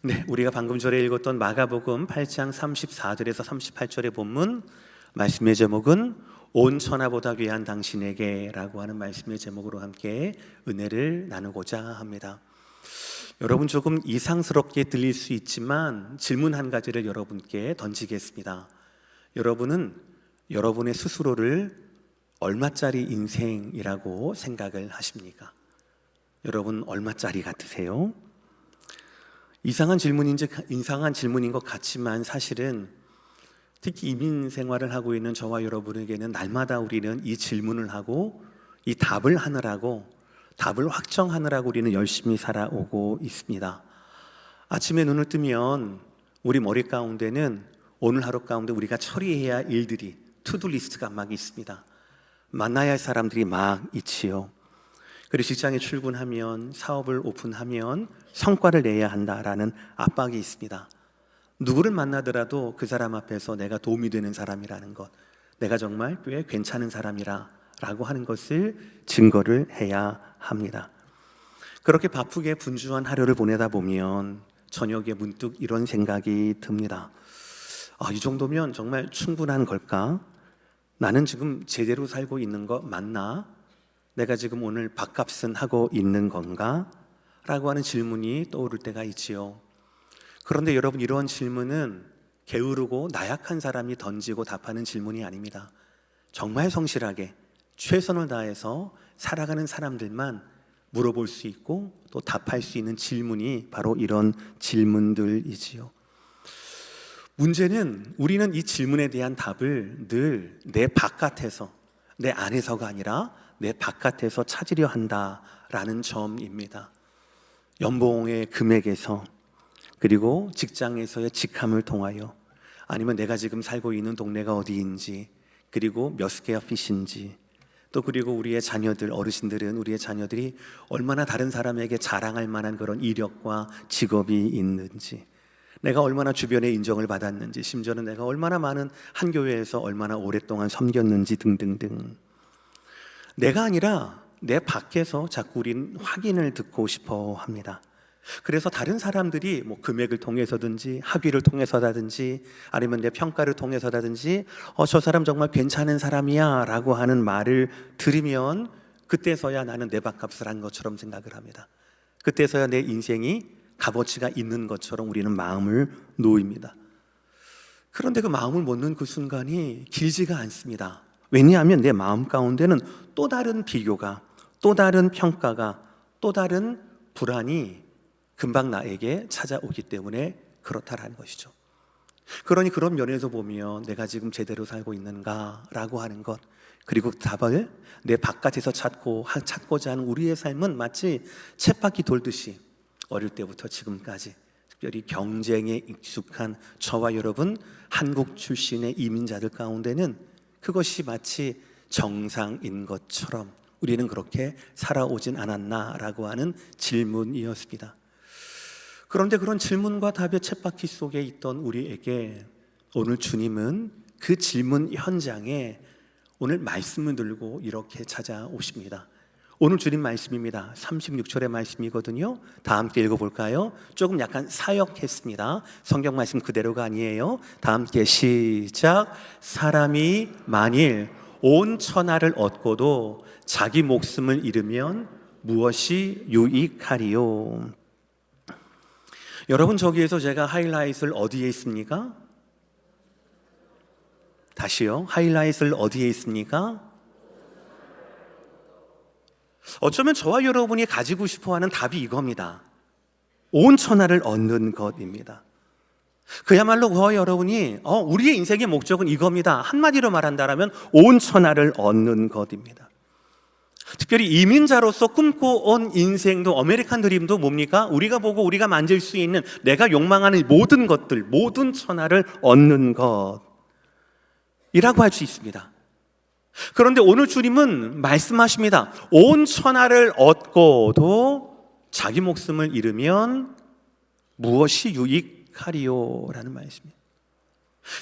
네, 우리가 방금 전에 읽었던 마가복음 8장 34절에서 38절의 본문 말씀의 제목은 온 천하보다 귀한 당신에게 라고 하는 말씀의 제목으로 함께 은혜를 나누고자 합니다. 여러분, 조금 이상스럽게 들릴 수 있지만 질문 한 가지를 여러분께 던지겠습니다. 여러분은 여러분의 스스로를 얼마짜리 인생이라고 생각을 하십니까? 여러분 얼마짜리 같으세요? 이상한 질문인 것 같지만 사실은 특히 이민 생활을 하고 있는 저와 여러분에게는 날마다 우리는 이 질문을 하고 이 답을 하느라고, 답을 확정하느라고 우리는 열심히 살아오고 있습니다. 아침에 눈을 뜨면 우리 머리 가운데는 오늘 하루 가운데 우리가 처리해야 할 일들이, 투두 리스트가 막 있습니다. 만나야 할 사람들이 막 있지요. 그리고 직장에 출근하면, 사업을 오픈하면 성과를 내야 한다라는 압박이 있습니다. 누구를 만나더라도 그 사람 앞에서 내가 도움이 되는 사람이라는 것, 내가 정말 꽤 괜찮은 사람이라고 하는 것을 증거를 해야 합니다. 그렇게 바쁘게 분주한 하루를 보내다 보면 저녁에 문득 이런 생각이 듭니다. 이 정도면 정말 충분한 걸까? 나는 지금 제대로 살고 있는 거 맞나? 내가 지금 오늘 밥값은 하고 있는 건가? 라고 하는 질문이 떠오를 때가 있지요. 그런데 여러분, 이런 질문은 게으르고 나약한 사람이 던지고 답하는 질문이 아닙니다. 정말 성실하게 최선을 다해서 살아가는 사람들만 물어볼 수 있고 또 답할 수 있는 질문이 바로 이런 질문들이지요. 문제는 우리는 이 질문에 대한 답을 늘 내 바깥에서, 내 안에서가 아니라 내 바깥에서 찾으려 한다라는 점입니다. 연봉의 금액에서, 그리고 직장에서의 직함을 통하여, 아니면 내가 지금 살고 있는 동네가 어디인지, 그리고 몇 스퀘어 핏인지, 또 그리고 우리의 자녀들, 어르신들은 우리의 자녀들이 얼마나 다른 사람에게 자랑할 만한 그런 이력과 직업이 있는지, 내가 얼마나 주변의 인정을 받았는지, 심지어는 내가 얼마나 많은 한 교회에서 얼마나 오랫동안 섬겼는지 등등등. 내가 아니라 내 밖에서 자꾸 우린 확인을 듣고 싶어 합니다. 그래서 다른 사람들이 금액을 통해서든지 학위를 통해서라든지 아니면 내 평가를 통해서라든지 저 사람 정말 괜찮은 사람이야 라고 하는 말을 들으면 그때서야 나는 내 밥값을 한 것처럼 생각을 합니다. 그때서야 내 인생이 값어치가 있는 것처럼 우리는 마음을 놓입니다. 그런데 그 마음을 놓는 그 순간이 길지가 않습니다. 왜냐하면 내 마음 가운데는 또 다른 비교가, 또 다른 평가가, 또 다른 불안이 금방 나에게 찾아오기 때문에 그렇다라는 것이죠. 그러니 그런 면에서 보면 내가 지금 제대로 살고 있는가라고 하는 것, 그리고 답을 내 바깥에서 찾고자 하는 우리의 삶은 마치 쳇바퀴 돌듯이 어릴 때부터 지금까지, 특별히 경쟁에 익숙한 저와 여러분 한국 출신의 이민자들 가운데는 그것이 마치 정상인 것처럼 우리는 그렇게 살아오진 않았나라고 하는 질문이었습니다. 그런데 그런 질문과 답의 쳇바퀴 속에 있던 우리에게 오늘 주님은 그 질문 현장에 오늘 말씀을 들고 이렇게 찾아오십니다. 오늘 주님 말씀입니다. 36절의 말씀이거든요. 다 함께 읽어볼까요? 조금 약간 사역했습니다. 성경 말씀 그대로가 아니에요. 다 함께 시작. 사람이 만일 온 천하를 얻고도 자기 목숨을 잃으면 무엇이 유익하리요? 여러분, 저기에서 제가 하이라이트를 어디에 있습니까? 다시요. 하이라이트를 어디에 있습니까? 어쩌면 저와 여러분이 가지고 싶어하는 답이 이겁니다. 온 천하를 얻는 것입니다. 그야말로 저와 여러분이 우리의 인생의 목적은 이겁니다. 한마디로 말한다면 온 천하를 얻는 것입니다. 특별히 이민자로서 꿈꿔온 인생도, 아메리칸 드림도 뭡니까? 우리가 보고 우리가 만질 수 있는, 내가 욕망하는 모든 것들, 모든 천하를 얻는 것이라고 할 수 있습니다. 그런데 오늘 주님은 말씀하십니다. 온 천하를 얻고도 자기 목숨을 잃으면 무엇이 유익하리요? 라는 말씀입니다.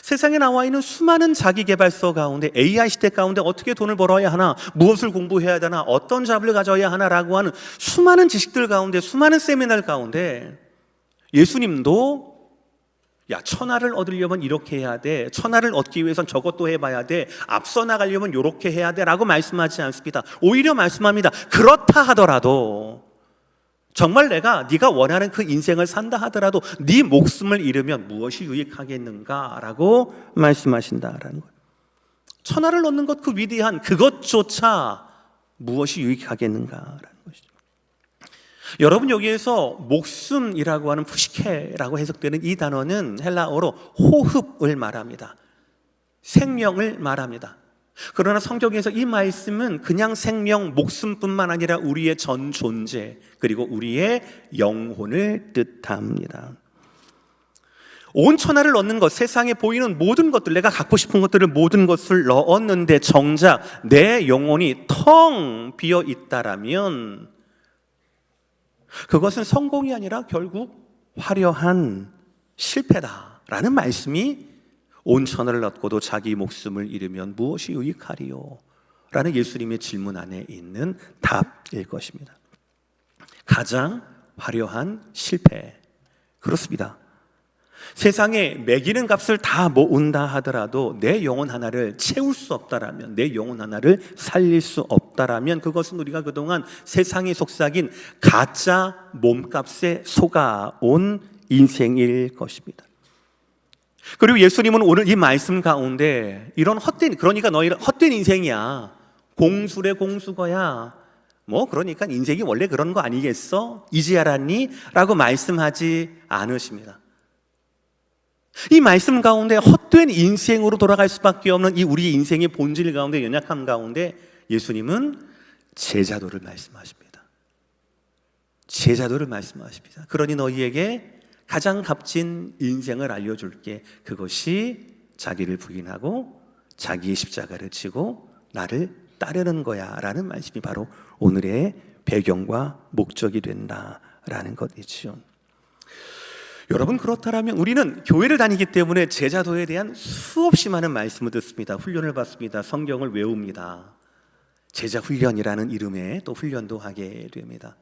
세상에 나와 있는 수많은 자기개발서 가운데, AI 시대 가운데 어떻게 돈을 벌어야 하나, 무엇을 공부해야 되나, 어떤 잡을 가져야 하나라고 하는 수많은 지식들 가운데, 수많은 세미나를 가운데 예수님도 야, 천하를 얻으려면 이렇게 해야 돼, 천하를 얻기 위해선 저것도 해봐야 돼, 앞서 나가려면 이렇게 해야 돼 라고 말씀하지 않습니다. 오히려 말씀합니다. 그렇다 하더라도, 정말 네가 원하는 그 인생을 산다 하더라도 네 목숨을 잃으면 무엇이 유익하겠는가 라고 말씀하신다라는 거예요. 천하를 얻는 것, 그 위대한 그것조차 무엇이 유익하겠는가라는 것이죠. 여러분, 여기에서 목숨이라고 하는 푸시케라고 해석되는 이 단어는 헬라어로 호흡을 말합니다. 생명을 말합니다. 그러나 성경에서 이 말씀은 그냥 생명, 목숨뿐만 아니라 우리의 전 존재, 그리고 우리의 영혼을 뜻합니다. 온 천하를 얻는 것, 세상에 보이는 모든 것들, 내가 갖고 싶은 것들을 모든 것을 넣었는데 정작 내 영혼이 텅 비어 있다라면 그것은 성공이 아니라 결국 화려한 실패다라는 말씀이, 온 천하를 얻고도 자기 목숨을 잃으면 무엇이 유익하리요? 라는 예수님의 질문 안에 있는 답일 것입니다. 가장 화려한 실패, 그렇습니다. 세상에 매기는 값을 다 모은다 하더라도 내 영혼 하나를 채울 수 없다라면, 내 영혼 하나를 살릴 수 없다라면 그것은 우리가 그동안 세상에 속삭인 가짜 몸값에 속아온 인생일 것입니다. 그리고 예수님은 오늘 이 말씀 가운데 이런 헛된, 그러니까 너희는 헛된 인생이야, 공수래 공수거야, 그러니까 인생이 원래 그런 거 아니겠어? 이제 알았니? 라고 말씀하지 않으십니다. 이 말씀 가운데 헛된 인생으로 돌아갈 수밖에 없는 이 우리 인생의 본질 가운데, 연약함 가운데 예수님은 제자도를 말씀하십니다. 제자도를 말씀하십니다. 그러니 너희에게 가장 값진 인생을 알려줄게. 그것이 자기를 부인하고 자기의 십자가를 지고 나를 따르는 거야 라는 말씀이 바로 오늘의 배경과 목적이 된다라는 것이죠. 여러분, 그렇다면 우리는 교회를 다니기 때문에 제자도에 대한 수없이 많은 말씀을 듣습니다. 훈련을 받습니다. 성경을 외웁니다. 제자 훈련이라는 이름의 또 훈련도 하게 됩니다.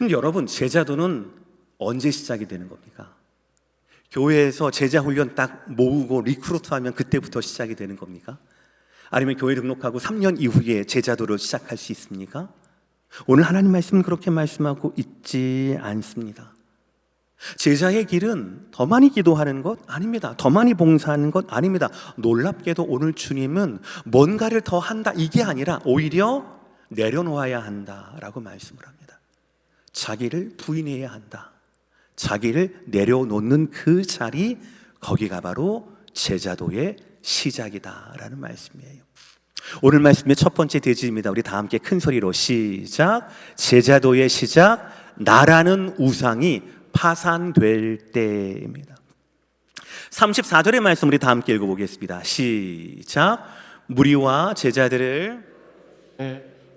여러분, 제자도는 언제 시작이 되는 겁니까? 교회에서 제자 훈련 딱 모으고 리크루트하면 그때부터 시작이 되는 겁니까? 아니면 교회 등록하고 3년 이후에 제자도를 시작할 수 있습니까? 오늘 하나님 말씀은 그렇게 말씀하고 있지 않습니다. 제자의 길은 더 많이 기도하는 것 아닙니다. 더 많이 봉사하는 것 아닙니다. 놀랍게도 오늘 주님은 뭔가를 더 한다, 이게 아니라 오히려 내려놓아야 한다라고 말씀을 합니다. 자기를 부인해야 한다. 자기를 내려놓는 그 자리, 거기가 바로 제자도의 시작이다라는 말씀이에요. 오늘 말씀의 첫 번째 대지입니다. 우리 다 함께 큰 소리로 시작. 제자도의 시작, 나라는 우상이 파산될 때입니다. 34절의 말씀 우리 다 함께 읽어보겠습니다. 시작. 무리와 제자들을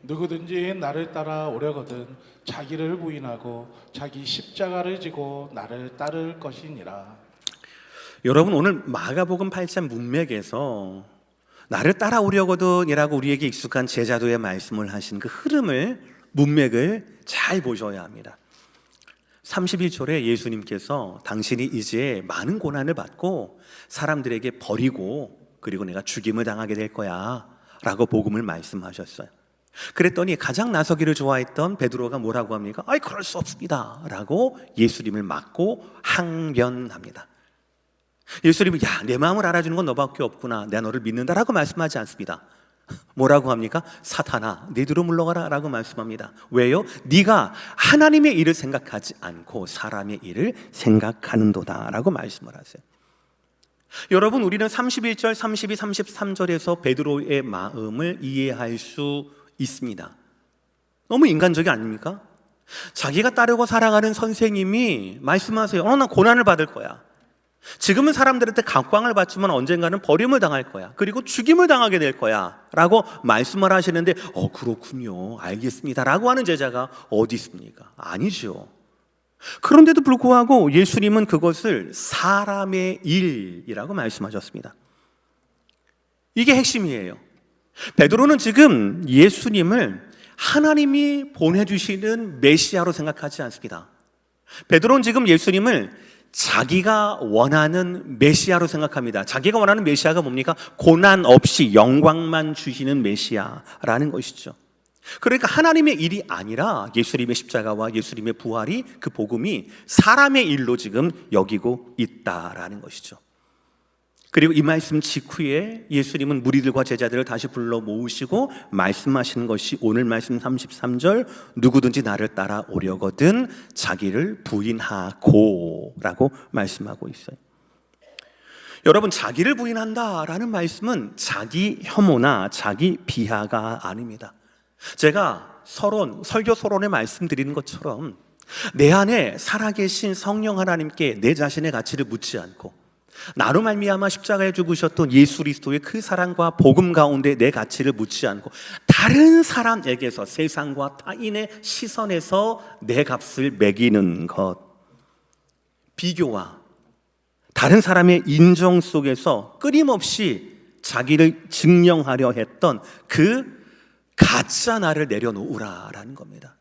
누구든지 나를 따라 오려거든 자기를 부인하고 자기 십자가를 지고 나를 따를 것이니라. 여러분, 오늘 마가복음 8장 문맥에서 나를 따라오려거든 이라고 우리에게 익숙한 제자도의 말씀을 하신 그 흐름을, 문맥을 잘 보셔야 합니다. 31절에 예수님께서 당신이 이제 많은 고난을 받고 사람들에게 버리고 그리고 내가 죽임을 당하게 될 거야 라고 복음을 말씀하셨어요. 그랬더니 가장 나서기를 좋아했던 베드로가 뭐라고 합니까? 아이, 그럴 수 없습니다 라고 예수님을 맞고 항변합니다. 예수님은 야, 내 마음을 알아주는 건 너밖에 없구나, 내가 너를 믿는다라고 말씀하지 않습니다. 뭐라고 합니까? 사탄아, 네 뒤로 물러가라 라고 말씀합니다. 왜요? 네가 하나님의 일을 생각하지 않고 사람의 일을 생각하는도다 라고 말씀을 하세요. 여러분, 우리는 31절, 32, 33절에서 베드로의 마음을 이해할 수 있습니다. 너무 인간적이 아닙니까? 자기가 따르고 살아가는 선생님이 말씀하세요. 나 고난을 받을 거야. 지금은 사람들한테 각광을 받지만 언젠가는 버림을 당할 거야. 그리고 죽임을 당하게 될 거야 라고 말씀을 하시는데 그렇군요, 알겠습니다 라고 하는 제자가 어디 있습니까? 아니죠. 그런데도 불구하고 예수님은 그것을 사람의 일이라고 말씀하셨습니다. 이게 핵심이에요. 베드로는 지금 예수님을 하나님이 보내주시는 메시아로 생각하지 않습니다. 베드로는 지금 예수님을 자기가 원하는 메시아로 생각합니다. 자기가 원하는 메시아가 뭡니까? 고난 없이 영광만 주시는 메시아라는 것이죠. 그러니까 하나님의 일이 아니라 예수님의 십자가와 예수님의 부활이, 그 복음이 사람의 일로 지금 여기고 있다라는 것이죠. 그리고 이 말씀 직후에 예수님은 무리들과 제자들을 다시 불러 모으시고 말씀하시는 것이 오늘 말씀 33절, 누구든지 나를 따라오려거든 자기를 부인하고 라고 말씀하고 있어요. 여러분, 자기를 부인한다라는 말씀은 자기 혐오나 자기 비하가 아닙니다. 제가 설교 서론에 말씀드리는 것처럼 내 안에 살아계신 성령 하나님께 내 자신의 가치를 묻지 않고 나로 말미암아 십자가에 죽으셨던 예수 그리스도의 그 사랑과 복음 가운데 내 가치를 묻지 않고 다른 사람에게서, 세상과 타인의 시선에서 내 값을 매기는 것, 비교와 다른 사람의 인정 속에서 끊임없이 자기를 증명하려 했던 그 가짜 나를 내려놓으라라는 겁니다.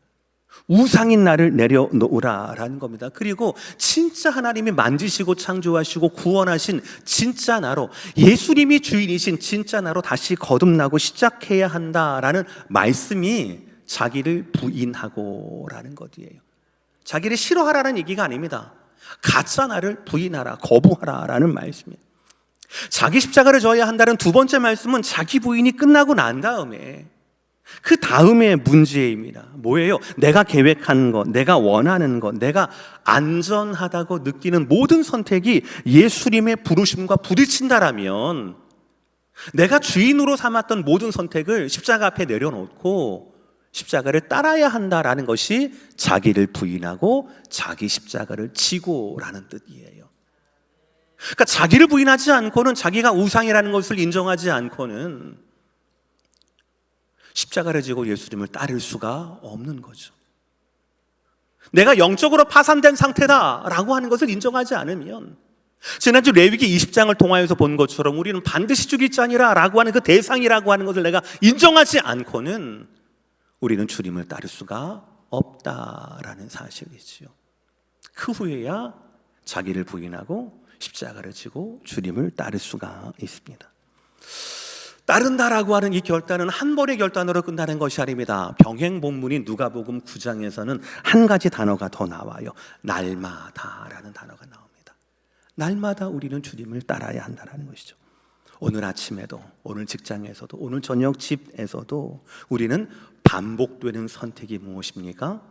우상인 나를 내려놓으라라는 겁니다. 그리고 진짜 하나님이 만드시고 창조하시고 구원하신 진짜 나로, 예수님이 주인이신 진짜 나로 다시 거듭나고 시작해야 한다라는 말씀이 자기를 부인하고라는 것이에요. 자기를 싫어하라는 얘기가 아닙니다. 가짜 나를 부인하라, 거부하라라는 말씀이에요. 자기 십자가를 져야 한다는 두 번째 말씀은 자기 부인이 끝나고 난 다음에, 그 다음에 문제입니다. 뭐예요? 내가 계획한 것, 내가 원하는 것, 내가 안전하다고 느끼는 모든 선택이 예수님의 부르심과 부딪힌다라면 내가 주인으로 삼았던 모든 선택을 십자가 앞에 내려놓고 십자가를 따라야 한다라는 것이 자기를 부인하고 자기 십자가를 지고라는 뜻이에요. 그러니까 자기를 부인하지 않고는, 자기가 우상이라는 것을 인정하지 않고는 십자가를 지고 예수님을 따를 수가 없는 거죠. 내가 영적으로 파산된 상태다라고 하는 것을 인정하지 않으면, 지난주 레위기 20장을 통하여서 본 것처럼 우리는 반드시 죽일 자니라 라고 하는 그 대상이라고 하는 것을 내가 인정하지 않고는 우리는 주님을 따를 수가 없다라는 사실이지요. 그 후에야 자기를 부인하고 십자가를 지고 주님을 따를 수가 있습니다. 따른다라고 하는 이 결단은 한 번의 결단으로 끝나는 것이 아닙니다. 병행 본문인 누가복음 9장에서는 한 가지 단어가 더 나와요. 날마다라는 단어가 나옵니다. 날마다 우리는 주님을 따라야 한다는 것이죠. 오늘 아침에도, 오늘 직장에서도, 오늘 저녁 집에서도 우리는 반복되는 선택이 무엇입니까?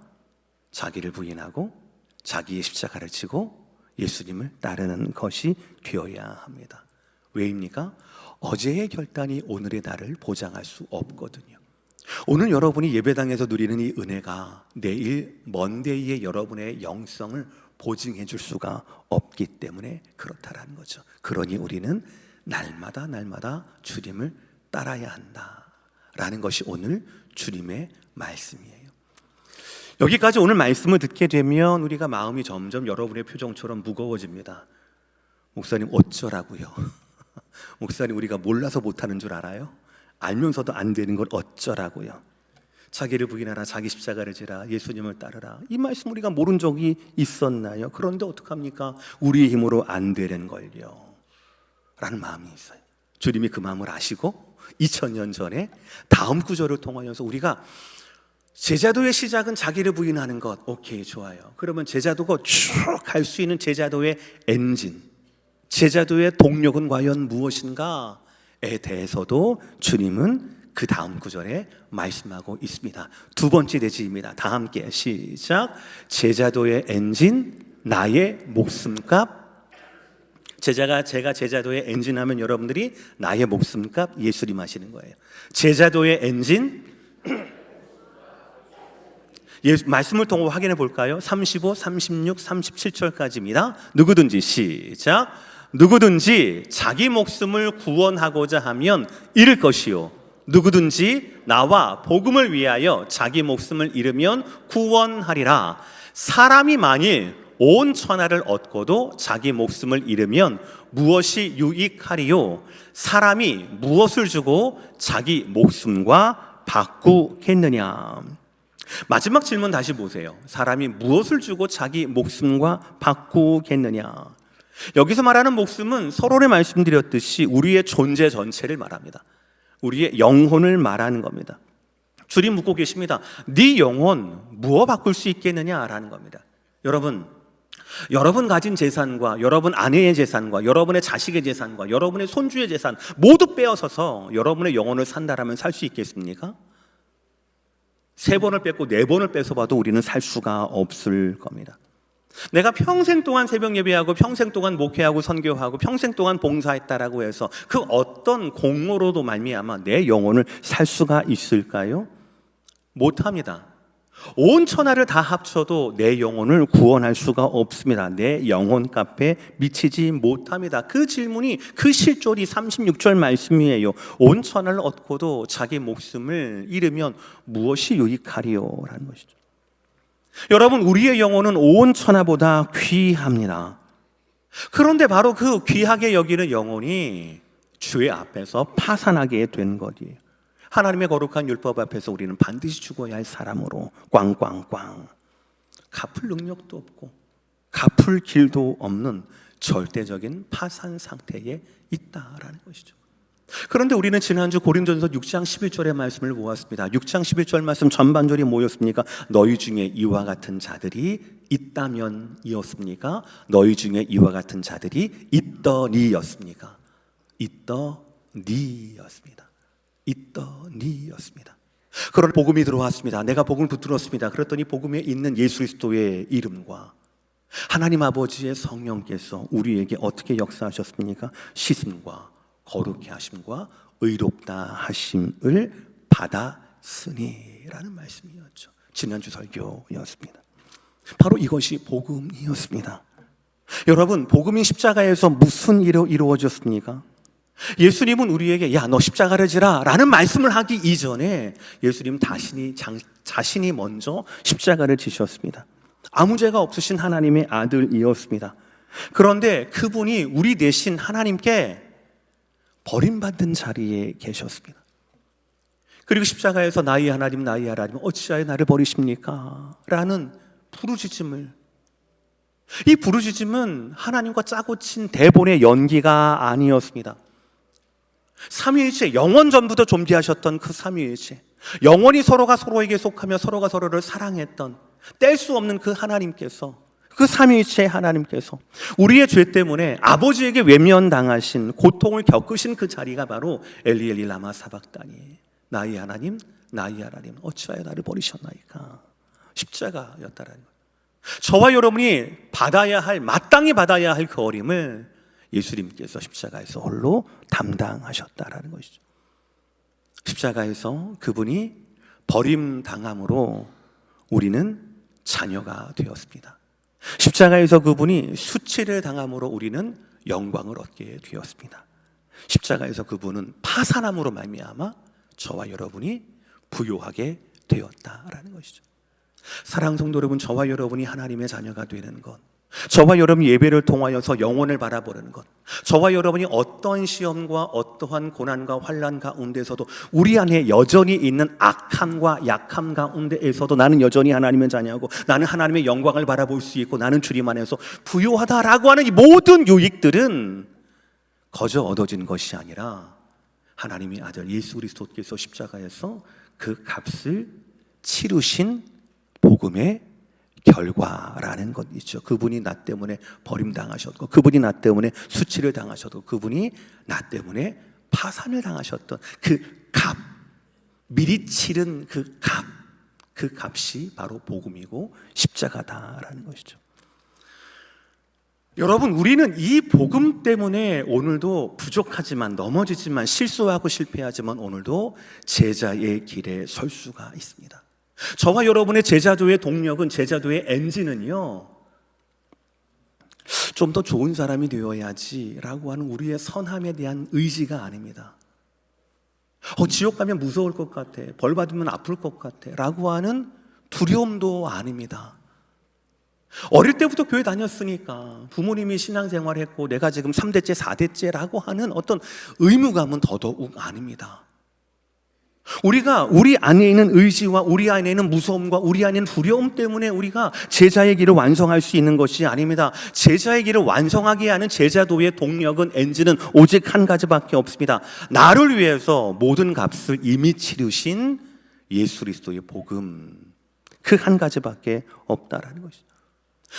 자기를 부인하고 자기의 십자가를 지고 예수님을 따르는 것이 되어야 합니다. 왜입니까? 어제의 결단이 오늘의 나를 보장할 수 없거든요. 오늘 여러분이 예배당에서 누리는 이 은혜가 내일 먼데이의 여러분의 영성을 보증해 줄 수가 없기 때문에 그렇다라는 거죠. 그러니 우리는 날마다 주님을 따라야 한다라는 것이 오늘 주님의 말씀이에요. 여기까지 오늘 말씀을 듣게 되면 우리가 마음이 점점 여러분의 표정처럼 무거워집니다. 목사님 어쩌라고요? 목사님, 우리가 몰라서 못하는 줄 알아요? 알면서도 안 되는 걸 어쩌라고요? 자기를 부인하라, 자기 십자가를 지라, 예수님을 따르라, 이 말씀 우리가 모른 적이 있었나요? 그런데 어떡합니까? 우리의 힘으로 안 되는 걸요 라는 마음이 있어요. 주님이 그 마음을 아시고 2000년 전에 다음 구절을 통하여서 우리가 제자도의 시작은 자기를 부인하는 것, 오케이, 좋아요. 그러면 제자도가 쭉 갈 수 있는 제자도의 엔진, 제자도의 동력은 과연 무엇인가에 대해서도 주님은 그 다음 구절에 말씀하고 있습니다. 두 번째 대지입니다. 다 함께 시작. 제자도의 엔진, 나의 목숨값. 제가 제자도의 엔진 하면 여러분들이 나의 목숨값 예수님 하시는 거예요. 제자도의 엔진, 말씀을 통해 확인해 볼까요? 35, 36, 37절까지입니다. 누구든지 시작. 누구든지 자기 목숨을 구원하고자 하면 잃을 것이요, 누구든지 나와 복음을 위하여 자기 목숨을 잃으면 구원하리라. 사람이 만일 온 천하를 얻고도 자기 목숨을 잃으면 무엇이 유익하리요? 사람이 무엇을 주고 자기 목숨과 바꾸겠느냐? 마지막 질문 다시 보세요. 사람이 무엇을 주고 자기 목숨과 바꾸겠느냐? 여기서 말하는 목숨은 서론에 말씀드렸듯이 우리의 존재 전체를 말합니다. 우리의 영혼을 말하는 겁니다. 줄이 묻고 계십니다. 네 영혼 무엇 바꿀 수 있겠느냐라는 겁니다. 여러분 가진 재산과 여러분 아내의 재산과 여러분의 자식의 재산과 여러분의 손주의 재산 모두 빼앗아서 여러분의 영혼을 산다라면 살 수 있겠습니까? 3번을 뺐고 4번을 뺏어봐도 우리는 살 수가 없을 겁니다. 내가 평생 동안 새벽 예배하고 평생 동안 목회하고 선교하고 평생 동안 봉사했다라고 해서 그 어떤 공로로도 말미암아 내 영혼을 살 수가 있을까요? 못합니다. 온 천하를 다 합쳐도 내 영혼을 구원할 수가 없습니다. 내 영혼값에 미치지 못합니다. 그 질문이 그 실절이 36절 말씀이에요. 온 천하를 얻고도 자기 목숨을 잃으면 무엇이 유익하리요? 라는 것이죠. 여러분, 우리의 영혼은 온 천하보다 귀합니다. 그런데 바로 그 귀하게 여기는 영혼이 주의 앞에서 파산하게 된 것이에요. 하나님의 거룩한 율법 앞에서 우리는 반드시 죽어야 할 사람으로 꽝꽝꽝 갚을 능력도 없고 갚을 길도 없는 절대적인 파산 상태에 있다라는 것이죠. 그런데 우리는 지난주 고린도전서 6장 11절의 말씀을 보았습니다. 6장 11절 말씀 전반절이 뭐였습니까? 너희 중에 이와 같은 자들이 있다면 이었습니까? 너희 중에 이와 같은 자들이 있더니였습니까? 있더니였습니다. 그러나 복음이 들어왔습니다. 내가 복음을 붙들었습니다. 그랬더니 복음에 있는 예수 그리스도의 이름과 하나님 아버지의 성령께서 우리에게 어떻게 역사하셨습니까? 씻음과 거룩해 하심과 의롭다 하심을 받았으니라는 말씀이었죠. 지난주 설교였습니다. 바로 이것이 복음이었습니다. 여러분, 복음이 십자가에서 무슨 일로 이루어졌습니까? 예수님은 우리에게 야, 너 십자가를 지라 라는 말씀을 하기 이전에 예수님 자신이 먼저 십자가를 지셨습니다. 아무 죄가 없으신 하나님의 아들이었습니다. 그런데 그분이 우리 대신 하나님께 버림받은 자리에 계셨습니다. 그리고 십자가에서 나의 하나님 어찌하여 나를 버리십니까? 라는 부르짖음을, 이 부르짖음은 하나님과 짜고 친 대본의 연기가 아니었습니다. 삼위일체, 영원 전부터 존재하셨던 그 삼위일체, 영원히 서로가 서로에게 속하며 서로가 서로를 사랑했던 뗄 수 없는 그 하나님께서, 그 삼위일체의 하나님께서 우리의 죄 때문에 아버지에게 외면당하신, 고통을 겪으신 그 자리가 바로 엘리 엘리 라마 사박다니, 나의 하나님 어찌하여 나를 버리셨나이까, 십자가였다라는 거예요. 저와 여러분이 마땅히 받아야 할 그 어림을 예수님께서 십자가에서 홀로 담당하셨다라는 것이죠. 십자가에서 그분이 버림당함으로 우리는 자녀가 되었습니다. 십자가에서 그분이 수치를 당함으로 우리는 영광을 얻게 되었습니다. 십자가에서 그분은 파산함으로 말미암아 저와 여러분이 부요하게 되었다라는 것이죠. 사랑하는 성도 여러분, 저와 여러분이 하나님의 자녀가 되는 것, 저와 여러분이 예배를 통하여서 영혼을 바라보는 것, 저와 여러분이 어떤 시험과 어떠한 고난과 환난 가운데서도 우리 안에 여전히 있는 악함과 약함 가운데에서도 나는 여전히 하나님의 자녀고 나는 하나님의 영광을 바라볼 수 있고 나는 주님 안에서 부요하다라고 하는 이 모든 유익들은 거저 얻어진 것이 아니라 하나님의 아들 예수 그리스도께서 십자가에서 그 값을 치르신 복음의 결과라는 것이죠. 그분이 나 때문에 버림당하셨고, 그분이 나 때문에 수치를 당하셔도, 그분이 나 때문에 파산을 당하셨던 그 값, 미리 치른 그 값이 바로 복음이고 십자가다라는 것이죠. 여러분, 우리는 이 복음 때문에 오늘도 부족하지만, 넘어지지만, 실수하고 실패하지만 오늘도 제자의 길에 설 수가 있습니다. 저와 여러분의 제자도의 동력은, 제자도의 엔진은요, 좀 더 좋은 사람이 되어야지 라고 하는 우리의 선함에 대한 의지가 아닙니다. 지옥 가면 무서울 것 같아, 벌 받으면 아플 것 같아 라고 하는 두려움도 아닙니다. 어릴 때부터 교회 다녔으니까, 부모님이 신앙생활을 했고 내가 지금 3대째 4대째라고 하는 어떤 의무감은 더더욱 아닙니다. 우리가 우리 안에 있는 의지와 우리 안에 있는 무서움과 우리 안에 있는 두려움 때문에 우리가 제자의 길을 완성할 수 있는 것이 아닙니다. 제자의 길을 완성하게 하는 제자도의 동력은, 엔진은 오직 한 가지밖에 없습니다. 나를 위해서 모든 값을 이미 치르신 예수 그리스도의 복음, 그 한 가지밖에 없다라는 것이죠.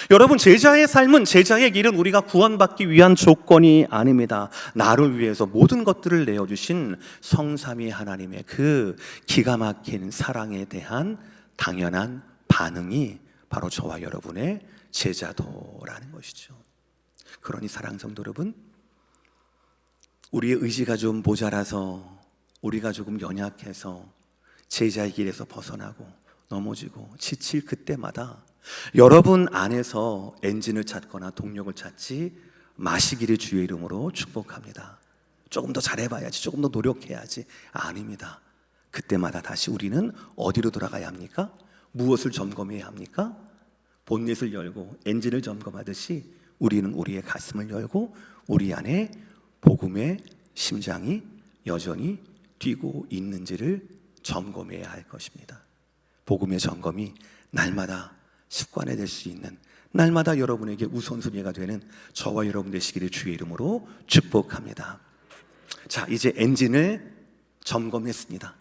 여러분, 제자의 삶은, 제자의 길은 우리가 구원받기 위한 조건이 아닙니다. 나를 위해서 모든 것들을 내어주신 성삼위 하나님의 그 기가 막힌 사랑에 대한 당연한 반응이 바로 저와 여러분의 제자도라는 것이죠. 그러니 사랑하는 성도 여러분, 우리의 의지가 좀 모자라서, 우리가 조금 연약해서 제자의 길에서 벗어나고 넘어지고 지칠 그때마다 여러분 안에서 엔진을 찾거나 동력을 찾지 마시기를 주의 이름으로 축복합니다. 조금 더 잘해봐야지, 조금 더 노력해야지. 아닙니다. 그때마다 다시 우리는 어디로 돌아가야 합니까? 무엇을 점검해야 합니까? 본넷을 열고 엔진을 점검하듯이 우리는 우리의 가슴을 열고 우리 안에 복음의 심장이 여전히 뛰고 있는지를 점검해야 할 것입니다. 복음의 점검이 날마다 습관화될 수 있는, 날마다 여러분에게 우선순위가 되는 저와 여러분 되시기를 주의 이름으로 축복합니다. 자, 이제 엔진을 점검했습니다.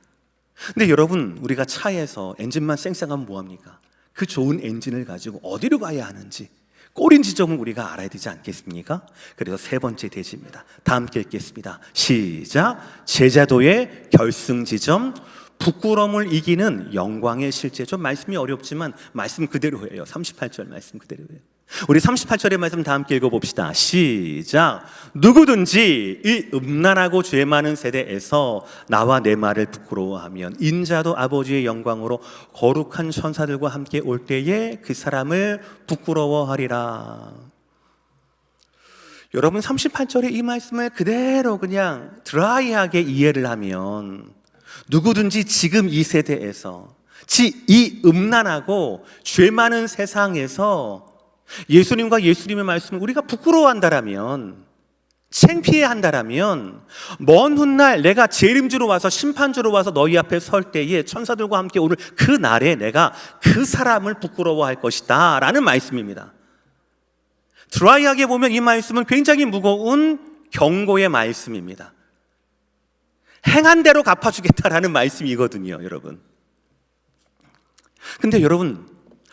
근데 여러분, 우리가 차에서 엔진만 쌩쌩하면 뭐합니까? 그 좋은 엔진을 가지고 어디로 가야 하는지 꼬린 지점을 우리가 알아야 되지 않겠습니까? 그래서 세 번째 대지입니다. 다 함께 읽겠습니다. 시작. 제자도의 결승 지점, 부끄러움을 이기는 영광의 실제. 좀 말씀이 어렵지만 말씀 그대로예요. 38절 말씀 그대로예요. 우리 38절의 말씀 다 함께 읽어봅시다. 시작. 누구든지 이 음란하고 죄 많은 세대에서 나와 내 말을 부끄러워하면 인자도 아버지의 영광으로 거룩한 천사들과 함께 올 때에 그 사람을 부끄러워하리라. 여러분, 38절의 이 말씀을 그대로 그냥 드라이하게 이해를 하면, 누구든지 지금 이 세대에서, 이 음란하고 죄 많은 세상에서 예수님과 예수님의 말씀을 우리가 부끄러워한다라면, 창피해한다라면, 먼 훗날 내가 재림주로 와서, 심판주로 와서 너희 앞에 설 때에 천사들과 함께 오를 그 날에 내가 그 사람을 부끄러워할 것이다 라는 말씀입니다. 드라이하게 보면 이 말씀은 굉장히 무거운 경고의 말씀입니다. 행한 대로 갚아주겠다라는 말씀이거든요, 여러분. 근데 여러분,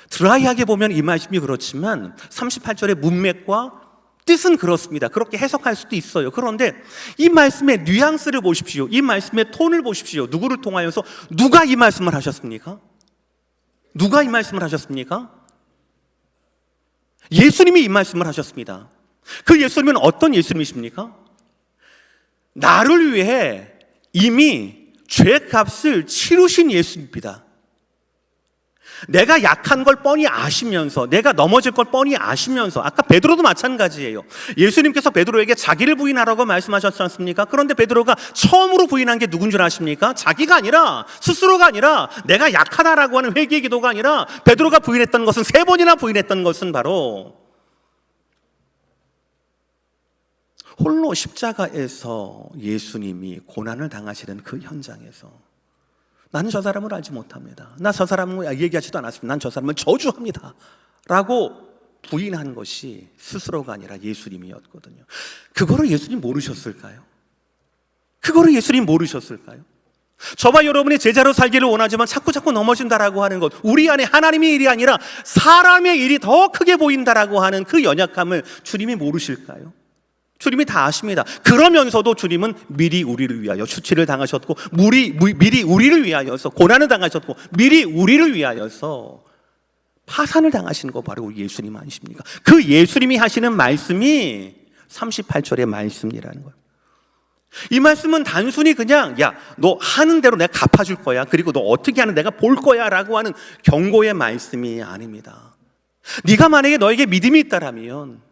드라이하게 보면 이 말씀이 그렇지만 38절의 문맥과 뜻은 그렇습니다. 그렇게 해석할 수도 있어요. 그런데 이 말씀의 뉘앙스를 보십시오. 이 말씀의 톤을 보십시오. 누구를 통하여서, 누가 이 말씀을 하셨습니까? 누가 이 말씀을 하셨습니까? 예수님이 이 말씀을 하셨습니다. 그 예수님은 어떤 예수님이십니까? 나를 위해 이미 죄값을 치르신 예수입니다. 내가 약한 걸 뻔히 아시면서, 내가 넘어질 걸 뻔히 아시면서, 아까 베드로도 마찬가지예요. 예수님께서 베드로에게 자기를 부인하라고 말씀하셨지 않습니까? 그런데 베드로가 처음으로 부인한 게 누군 줄 아십니까? 자기가 아니라, 스스로가 아니라, 내가 약하다라고 하는 회개의 기도가 아니라, 베드로가 부인했던 것은, 3번이나 부인했던 것은 바로 홀로 십자가에서 예수님이 고난을 당하시는 그 현장에서, 나는 저 사람을 알지 못합니다, 나 저 사람을 얘기하지도 않았습니다, 난 저 사람을 저주합니다 라고 부인한 것이 스스로가 아니라 예수님이었거든요. 그거를 예수님 모르셨을까요? 그거를 예수님 모르셨을까요? 저와 여러분이 제자로 살기를 원하지만 자꾸 넘어진다라고 하는 것, 우리 안에 하나님의 일이 아니라 사람의 일이 더 크게 보인다라고 하는 그 연약함을 주님이 모르실까요? 주님이 다 아십니다. 그러면서도 주님은 미리 우리를 위하여 수치를 당하셨고, 미리 우리를 위하여서 고난을 당하셨고, 미리 우리를 위하여서 파산을 당하시는 거 바로 우리 예수님 아니십니까? 그 예수님이 하시는 말씀이 38절의 말씀이라는 거예요. 이 말씀은 단순히 그냥, 야, 너 하는 대로 내가 갚아줄 거야, 그리고 너 어떻게 하는 내가 볼 거야 라고 하는 경고의 말씀이 아닙니다. 네가 만약에 너에게 믿음이 있다라면,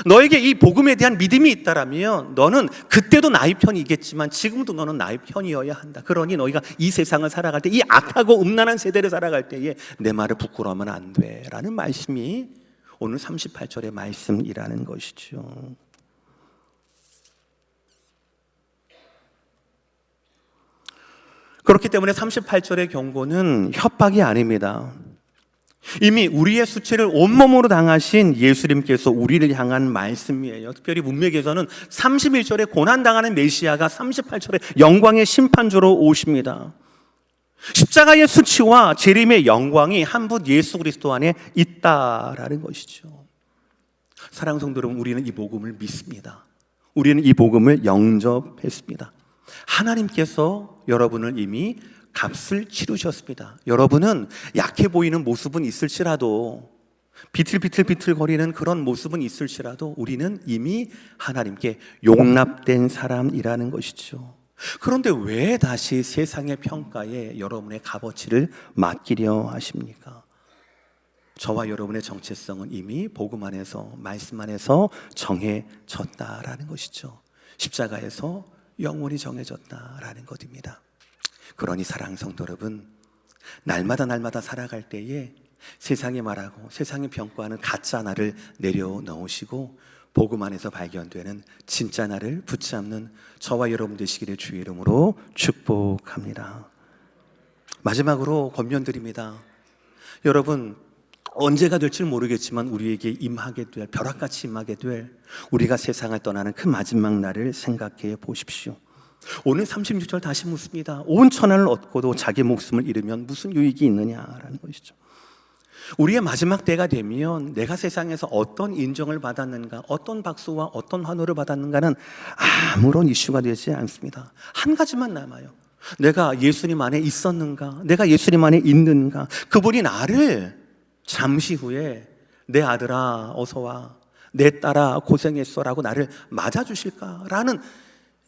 너에게 이 복음에 대한 믿음이 있다라면, 너는 그때도 나의 편이겠지만 지금도 너는 나의 편이어야 한다. 그러니 너희가 이 세상을 살아갈 때, 이 악하고 음란한 세대를 살아갈 때에 내 말을 부끄러워하면 안 돼 라는 말씀이 오늘 38절의 말씀이라는 것이죠. 그렇기 때문에 38절의 경고는 협박이 아닙니다. 이미 우리의 수치를 온몸으로 당하신 예수님께서 우리를 향한 말씀이에요. 특별히 문맥에서는 31절에 고난당하는 메시아가 38절에 영광의 심판주로 오십니다. 십자가의 수치와 재림의 영광이 한 분 예수 그리스도 안에 있다라는 것이죠. 사랑하는 성도 여러분, 우리는 이 복음을 믿습니다. 우리는 이 복음을 영접했습니다. 하나님께서 여러분을 이미 값을 치르셨습니다. 여러분은 약해 보이는 모습은 있을지라도, 비틀비틀비틀거리는 그런 모습은 있을지라도 우리는 이미 하나님께 용납된 사람이라는 것이죠. 그런데 왜 다시 세상의 평가에 여러분의 값어치를 맡기려 하십니까? 저와 여러분의 정체성은 이미 복음 안에서, 말씀 안에서 정해졌다라는 것이죠. 십자가에서 영원히 정해졌다라는 것입니다. 그러니 사랑하는 성도 여러분, 날마다 살아갈 때에 세상이 말하고 세상이 평가하는 가짜 나를 내려놓으시고 복음 안에서 발견되는 진짜 나를 붙잡는 저와 여러분 되시기를 주의 이름으로 축복합니다. 마지막으로 권면드립니다. 여러분, 언제가 될지 모르겠지만 우리에게 임하게 될, 벼락같이 임하게 될 우리가 세상을 떠나는 그 마지막 날을 생각해 보십시오. 오늘 36절 다시 묻습니다. 온 천하를 얻고도 자기 목숨을 잃으면 무슨 유익이 있느냐라는 것이죠. 우리의 마지막 때가 되면 내가 세상에서 어떤 인정을 받았는가, 어떤 박수와 어떤 환호를 받았는가는 아무런 이슈가 되지 않습니다. 한 가지만 남아요. 내가 예수님 안에 있었는가, 내가 예수님 안에 있는가, 그분이 나를 잠시 후에 내 아들아 어서 와, 내 딸아 고생했어라고 나를 맞아주실까라는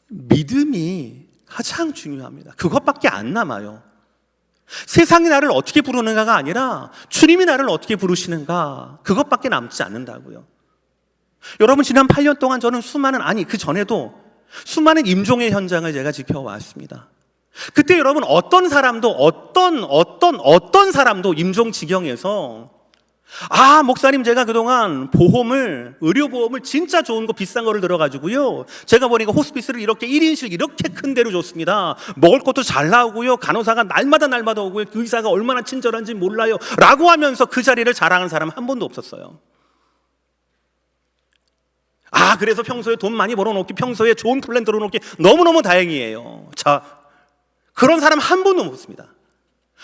믿음이 가장 중요합니다. 그것밖에 안 남아요. 세상이 나를 어떻게 부르는가가 아니라 주님이 나를 어떻게 부르시는가, 그것밖에 남지 않는다고요. 여러분, 지난 8년 동안 저는 그 전에도 수많은 임종의 현장을 제가 지켜왔습니다. 그때 여러분, 어떤 사람도 임종 지경에서 목사님, 제가 그동안 의료보험을 진짜 좋은 거, 비싼 거를 들어가지고요, 제가 보니까 호스피스를 이렇게 1인실 이렇게 큰 데로 줬습니다. 먹을 것도 잘 나오고요, 간호사가 날마다 오고요, 그 의사가 얼마나 친절한지 몰라요 라고 하면서 그 자리를 자랑하는 사람 한 번도 없었어요. 그래서 평소에 돈 많이 벌어놓기, 평소에 좋은 플랜 들어놓기 너무너무 다행이에요. 그런 사람 한 번도 없습니다.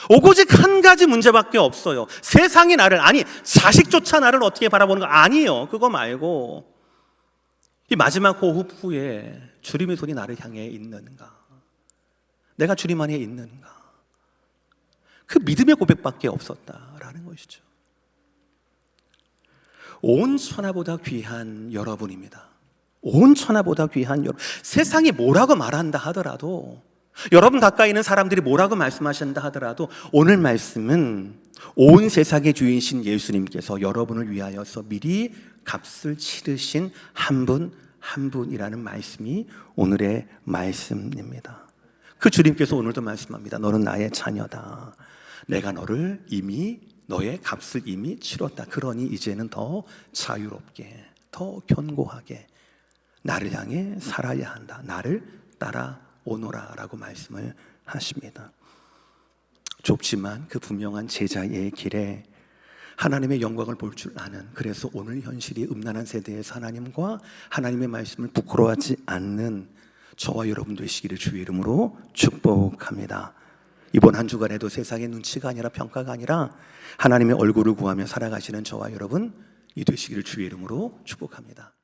오직 한 가지 문제밖에 없어요. 세상이 나를, 자식조차 나를 어떻게 바라보는 거 아니에요. 그거 말고 이 마지막 호흡 후에 주님의 손이 나를 향해 있는가, 내가 주님 안에 있는가, 그 믿음의 고백밖에 없었다라는 것이죠. 온 천하보다 귀한 여러분입니다. 온 천하보다 귀한 여러분. 세상이 뭐라고 말한다 하더라도, 여러분 가까이 있는 사람들이 뭐라고 말씀하신다 하더라도, 오늘 말씀은 온 세상의 주인이신 예수님께서 여러분을 위하여서 미리 값을 치르신 한 분이라는 말씀이 오늘의 말씀입니다. 그 주님께서 오늘도 말씀합니다. 너는 나의 자녀다. 내가 너의 값을 이미 치렀다. 그러니 이제는 더 자유롭게, 더 견고하게 나를 향해 살아야 한다. 나를 따라오노라 라고 말씀을 하십니다. 좁지만 그 분명한 제자의 길에 하나님의 영광을 볼 줄 아는, 그래서 오늘 현실이 음란한 세대에서 하나님과 하나님의 말씀을 부끄러워하지 않는 저와 여러분 되시기를 주의 이름으로 축복합니다. 이번 한 주간에도 세상의 눈치가 아니라 평가가 아니라 하나님의 얼굴을 구하며 살아가시는 저와 여러분 이 되시기를 주의 이름으로 축복합니다.